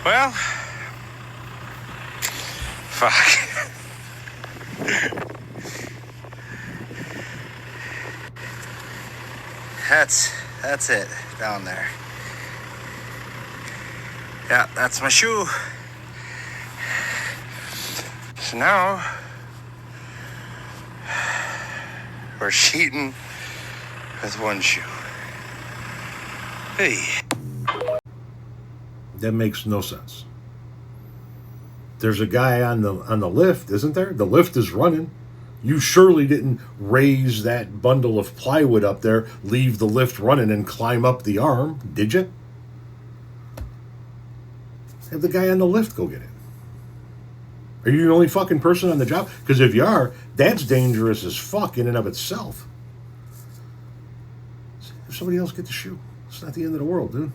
Well, fuck. That's it down there. Yeah, that's my shoe. So now we're sheeting with one shoe. Hey. That makes no sense. There's a guy on the lift, isn't there? The lift is running. You surely didn't raise that bundle of plywood up there, leave the lift running, and climb up the arm, did you? Have the guy on the lift go get it. Are you the only fucking person on the job? Because if you are, that's dangerous as fuck in and of itself. If somebody else get the shoe, it's not the end of the world, dude.